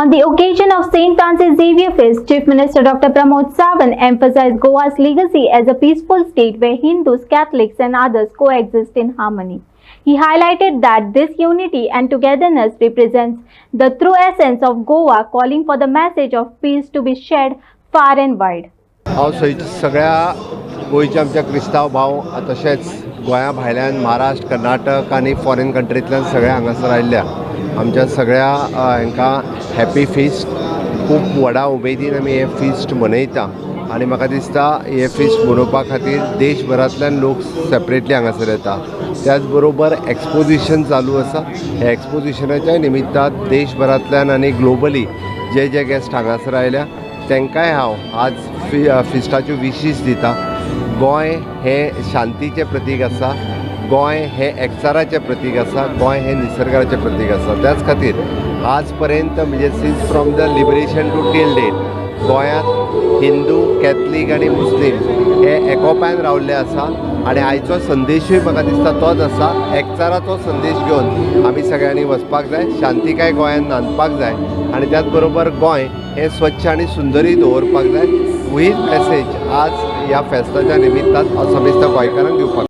On the occasion of St. Francis Xavier Feast, Chief Minister Dr. Pramod Sawant emphasized Goa's legacy as a peaceful state where Hindus, Catholics and others coexist in harmony. He highlighted that this unity and togetherness represents the true essence of Goa, calling for the message of peace to be shared far and wide. हांव सगळ्या गोंयच्या आमच्या क्रिस्तांव भाव तशेंच गोंया भायल्यान महाराष्ट्र कर्नाटक आनी फॉरेन कंट्रींतल्यान सगळे हांगासर आयिल्ल्या आमच्या सगळ्या हांकां हॅपी फिस्ट खूब व्हडा उमेदीन आमी हे फिस्ट मनयता आनी म्हाका दिसता हे फिस्ट मनोवपा खातीर देशभरांतल्यान लोक सेपरेटली हांगासर येता. त्याच बरोबर एक्सपोजिशन चालू आसा. हे एक्सपोजिशनाच्या निमित्तान देशभरांतल्यान आनी ग्लोबली जे गेस्ट हांगासर आयल्या तांकांय हांव आज फिस्टाच्यो विशीस दिता. गोंय हें शांतीचें प्रतीक आसा. गोंय हें एकचाराचें प्रतीक आसा. गोंय हें निसर्गाचें प्रतीक आसा. त्याच खातीर आज पर्यंत म्हणजे since from the liberation to till date गोंयांत हिंदू कॅथलीक आनी मुस्लीम हे एकोपायन रावल्ले आसा आनी आयचो संदेशूय म्हाका दिसता तोच आसा. एकचाराचो संदेश घेवन आमी सगळ्यांनी वचपाक जाय. शांतीकाय गोंयांत नांदपाक जाय आनी त्याच बरोबर गोंय हें स्वच्छ आनी सुंदरूय दवरपाक जाय. हीच मॅसेज आज ह्या फेस्ताच्या निमित्तान हांव समेस्त गोंयकारांक दिवपाक